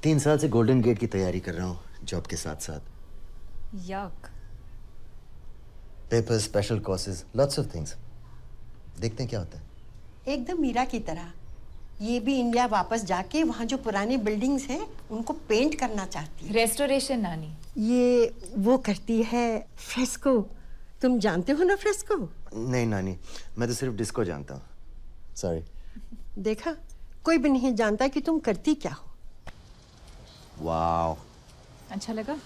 3 साल से golden gate की तैयारी कर रहा हूँ जॉब के साथ साथ. Yuck. Papers, special courses, lots of things. देखते हैं क्या होता है. एकदम मीरा की तरह ये भी इंडिया वापस जाके वहाँ जो पुरानी बिल्डिंग्स हैं उनको पेंट करना चाहती है. रेस्टोरेशन नानी. ये वो करती है फ्रेस्को. तुम जानते हो ना फ्रेस्को? नहीं नानी, मैं तो सिर्फ डिस्को जानता हूँ. सॉरी. देखा, कोई भी नहीं जानता कि तुम करती क्या हो. वाओ, अच्छा लगा?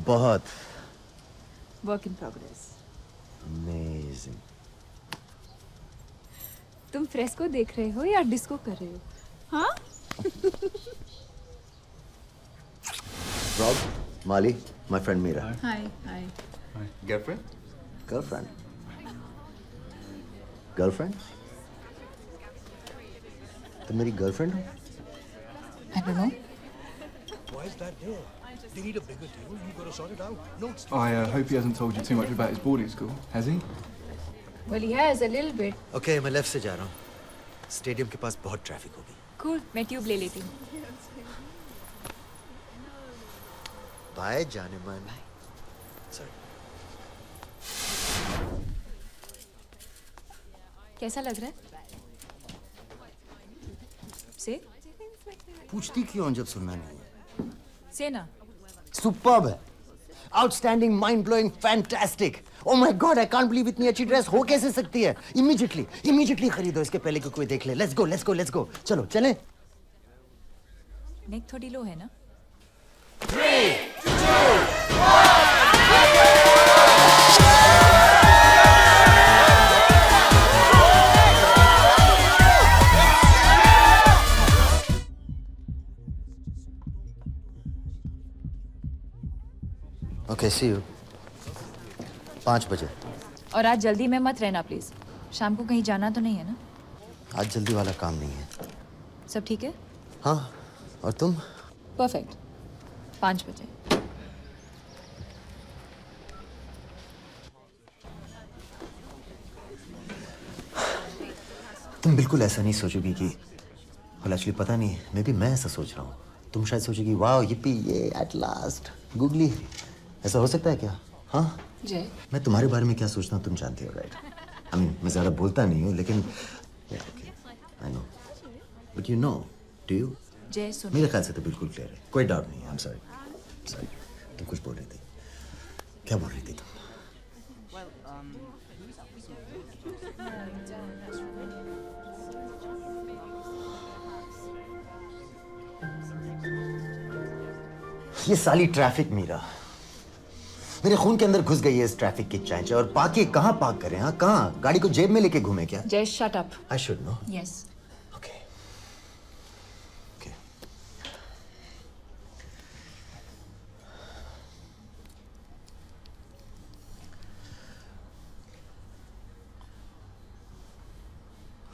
बहुत. Work in progress. अमेजिंग. तुम फ्रेस्को देख रहे हो या डिस्को कर रहे हो? हाँ? Rob, Mali, my friend Meera. Hi hi. Girlfriend? Girlfriend? Girlfriend? तुम मेरी गर्लफ्रेंड हो? I don't know. Why is that there? They need a bigger table. You gotta sort it out. No, it's I hope he hasn't told you too much about his boarding school, has he? Well, he has a little bit. Okay, मैं left से जा रहा हूँ. Stadium के पास बहुत traffic होगी. Cool. मैं tube ले लेती हूँ. बाय जाने मन. Sorry. कैसा लग रहा है? से? पूछती क्यों जब सुनना नहीं है? से ना. सुपर्ब है. Outstanding, mind blowing, fantastic. Oh my God, I can't believe इतनी अच्छी ड्रेस हो कैसे सकती है. इमीडिएटली खरीदो इसके पहले कि कोई देख ले. Let's go. चलो चलें. नेक थोड़ी लो है ना? Okay, C you. 5 बजे. और आज जल्दी में मत रहना प्लीज. शाम को कहीं जाना तो नहीं है ना? आज जल्दी वाला काम नहीं है. सब ठीक है? हाँ, और तुम? परफेक्ट. 5 बजे. तुम बिल्कुल ऐसा नहीं सोचोगी कि, और एक्चुअली पता नहीं, मे बी मैं ऐसा सोच रहा हूँ. तुम शायद सोचोगी वाओ yippee, ये एट लास्ट गूगली. ऐसा हो सकता है क्या? हाँ. जय. मैं तुम्हारे बारे में क्या सोचता हूँ तुम जानती हो, राइट? आई मीन, मैं ज़्यादा बोलता नहीं हूँ लेकिन I know. But you know, do you? जय सुन. मेरे ख्याल से तो बिल्कुल क्लियर है. कोई डाउट नहीं है. I am sorry. तुम कुछ बोल रही थी. क्या बोल रही थी तुम? ये साली ट्रैफिक मीरा मेरे खून के अंदर घुस गई है. इस ट्रैफिक की चांच. और पाके कहाँ पार्क करें? हाँ, कहाँ? गाड़ी को जेब में लेके घूमे क्या? जय shut up. I should know. Yes. Okay.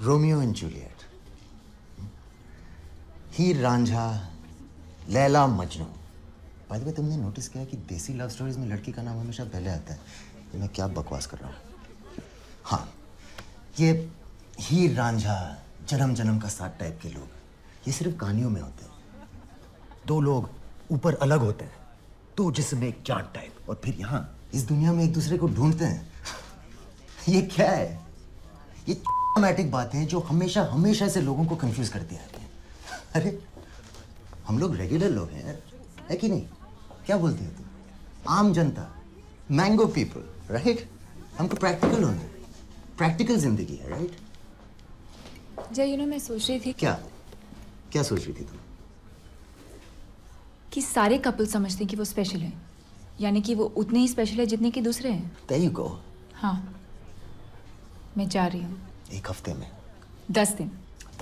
Romeo and Juliet, Heer Ranjha, Laila Majnu. By the way, तुमने नोटिस किया कि देसी लव स्टोरीज में लड़की का नाम हमेशा पहले आता है? ये मैं क्या बकवास कर रहा हूँ. हाँ, ये हीर रांझा, जन्म जन्म का साथ टाइप के लोग, ये सिर्फ कहानियों में होते हैं. 2 लोग ऊपर अलग होते हैं, 2 जिस्म एक जान टाइप, और फिर यहाँ इस दुनिया में एक दूसरे को ढूंढते हैं. ये क्या है? ये मैटिक बातें हैं जो हमेशा ऐसे लोगों को कंफ्यूज करती रहती हैं. अरे हम लोग रेगुलर लोग हैं, है कि नहीं? क्या बोलती हो तुम? आम जनता, मैंगो पीपल, राइट? हमको प्रैक्टिकल होना है. प्रैक्टिकल जिंदगी है, राइट? जय, मैं सोच रही थी क्या सोच रही थी तुम? कि सारे कपल समझते हैं कि वो स्पेशल हैं, यानी कि वो उतने ही स्पेशल है जितने कि दूसरे हैं. There you go. हाँ, मैं जा रही हूँ. 1 हफ्ते में? 10 दिन.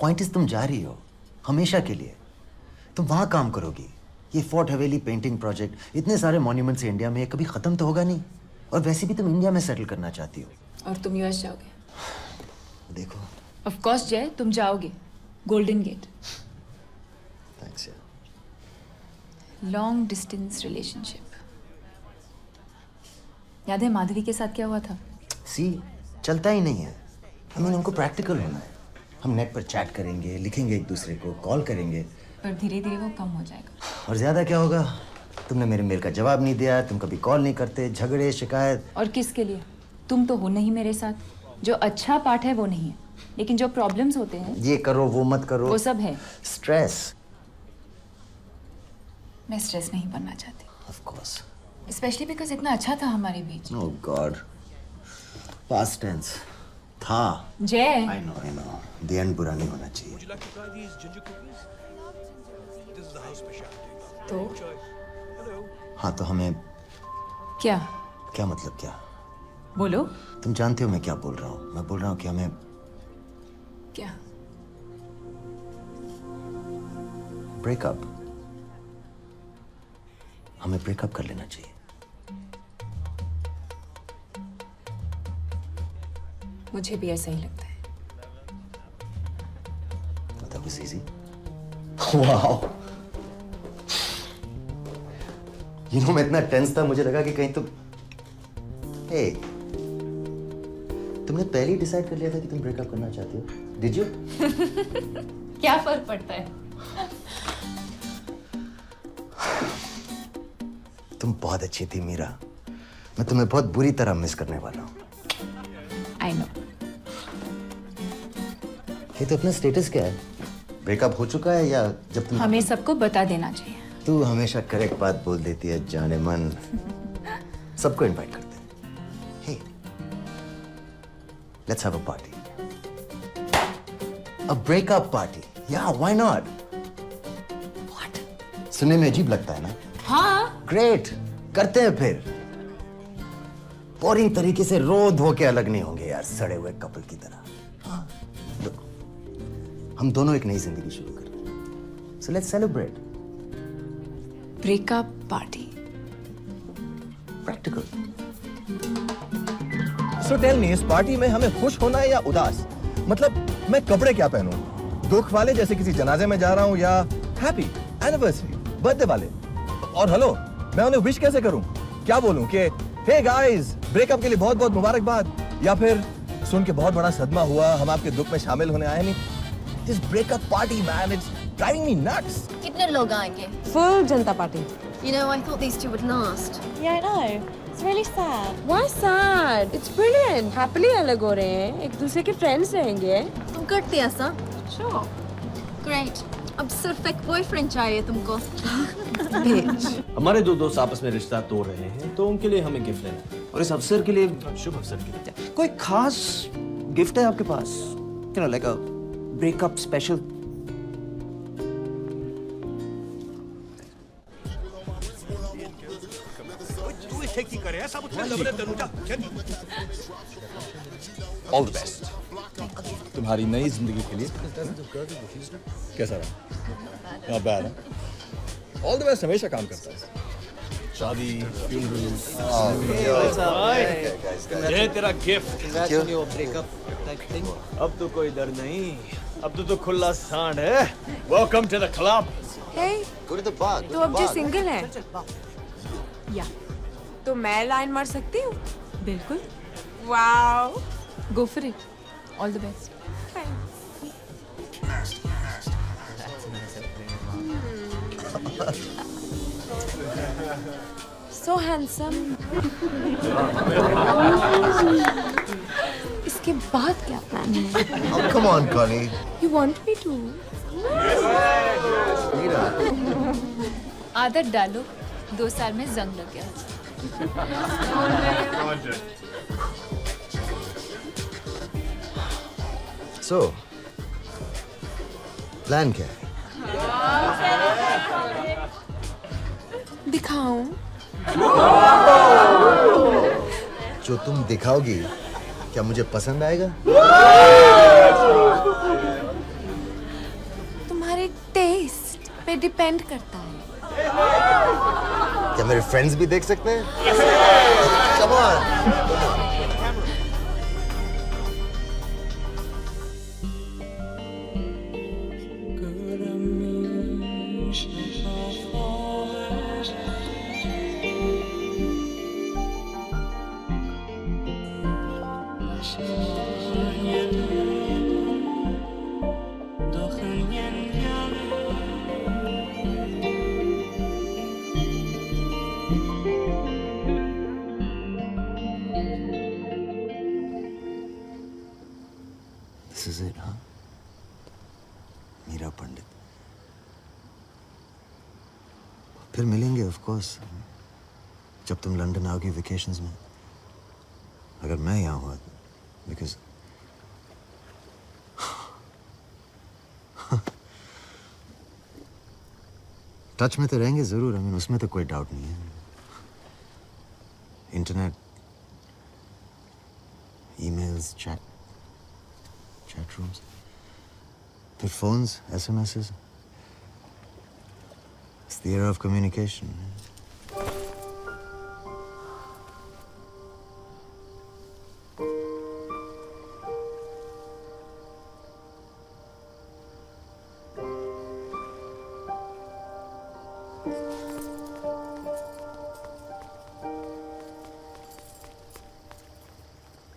पॉइंट इज तुम जा रही हो हमेशा के लिए. तुम वहां काम करोगी. ये फोर्ट हवेली पेंटिंग प्रोजेक्ट, इतने सारे मॉन्यूमेंट्स इंडिया में, कभी खत्म तो होगा नहीं. और वैसे भी तुम इंडिया में सेटल करना चाहती हो. और तुम यूएस जाओगे? देखो. ऑफ कोर्स जय, तुम जाओगे. Golden Gate. थैंक्स यार. Long distance relationship. याद है माधवी के साथ क्या हुआ था? चलता ही नहीं है. हमको प्रैक्टिकल होना है. हम नेट पर चैट करेंगे, लिखेंगे एक दूसरे को, कॉल करेंगे, पर धीरे धीरे वो कम हो जाएगा। और ज़्यादा क्या होगा? तुमने मेरे मेल का जवाब नहीं दिया, तुम कभी कॉल नहीं करते, झगड़े शिकायत। और किसके लिए? तुम तो हो नहीं मेरे साथ। जो अच्छा पार्ट है वो नहीं है, लेकिन जो प्रॉब्लम्स होते हैं, ये करो वो मत करो, वो सब है। स्ट्रेस। मैं स्ट्रेस नहीं बनना चाहती, ऑफ कोर्स। स्पेशली बिकॉज इतना अच्छा था हमारे बीच। ओह गॉड, पास्ट टेंस था। जय, आई नो द एंड बुरा नहीं होना चाहिए। Would you like to try these ginger cookies? This is the house specialty. तो Choice. Hello. हाँ तो हमें क्या? क्या मतलब क्या? बोलो। तुम जानते हो मैं क्या बोल रहा हूँ? मैं बोल रहा हूँ कि हमें क्या? ब्रेकअप, हमें ब्रेकअप कर लेना चाहिए। मुझे भी ऐसा ही लगता है। That was easy. Wow. You know, मैं इतना टेंस था, मुझे लगा कि कहीं तुम hey, तुमने पहले ही डिसाइड कर लिया था कि तुम ब्रेकअप करना चाहते हो? Did you? क्या फर्क पड़ता है? तुम बहुत अच्छी थी मीरा। मैं तुम्हें बहुत बुरी तरह मिस करने वाला हूँ। I know. ये तो अपना स्टेटस क्या है? ब्रेकअप हो चुका है या जब तुम हमें सबको बता देना चाहिए। तू हमेशा करेक्ट बात बोल देती है, जाने मन। सबको इनवाइट करते हैं। Hey, let's have a party, a breakup party. या व्हाई नॉट? व्हाट? सुनने में अजीब लगता है ना? हाँ। ग्रेट, करते हैं फिर। बोरिंग तरीके से रो धो के अलग नहीं होंगे यार, सड़े हुए कपल की तरह। हाँ, look, हम दोनों एक नई जिंदगी शुरू कर रहे हैं। So let's celebrate. Breakup party. Practical. So tell me, इस पार्टी में हमें खुश होना है या उदास? मतलब मैं कपड़े क्या पहनूं? दुख वाले जैसे किसी जनाजे में जा रहा हूं, या हैप्पी एनिवर्सरी बर्थडे वाले? और हेलो, मैं उन्हें विश कैसे करूं? क्या बोलूं कि हे गाइस, ब्रेकअप के लिए बहुत बहुत मुबारकबाद, या फिर सुन के बहुत बड़ा सदमा हुआ, हम आपके दुख में शामिल होने आए नहीं? This breakup party man, it's driving me nuts. कितने लोग आएंगे? Full Janta Party. You know, I thought these two would last. Yeah, I know. It's really sad. Why sad? It's brilliant. Happily अलग हो रहे हैं, एक दूसरे के friends रहेंगे. तुम करते ऐसा? Sure. Great. अब सिर्फ एक बॉयफ्रेंड चाहिए तुमको। हमारे दो दोस्त आपस में रिश्ता तोड़ रहे हैं, तो उनके लिए हमें गिफ्ट लेना है। और इस अवसर के लिए, शुभ अवसर के लिए, कोई खास गिफ्ट है आपके पास? You know, like a breakup special. तू इस की करे ऐसा मुझसे लबरे तनुजा। ऑल द बेस्ट तुम्हारी नई जिंदगी के लिए। कैसा रहा? Not bad. All the best हमेशा काम करता है। शादी, ये तेरा गिफ्ट। अब तो कोई डर नहीं, अब तो खुला सांड है। Welcome to the club. Hey, Go to the bar. तो अब जो सिंगल है, या तो मैं लाइन मार सकती हूँ? बिल्कुल। Wow. Go for it. All the best. So handsome. इसके बाद क्या प्लान है? Oh, come on, Connie. You want me to? आदत डालो, 2 साल में जंग लग गया। So, प्लान क्या है? दिखाऊं? जो तुम दिखाओगी, क्या मुझे पसंद आएगा? तुम्हारे टेस्ट पे डिपेंड करता है। क्या मेरे फ्रेंड्स भी देख सकते हैं? Come on. फिर मिलेंगे ऑफ कोर्स, जब तुम लंदन आओगी वेकेशंस में, अगर मैं यहाँ हुआ, बिकॉज टच में तो रहेंगे जरूर, आई मीन उसमें तो कोई डाउट नहीं है। इंटरनेट, ईमेल्स, चैट रूम्स, फिर phones, SMSes, it's the era of communication.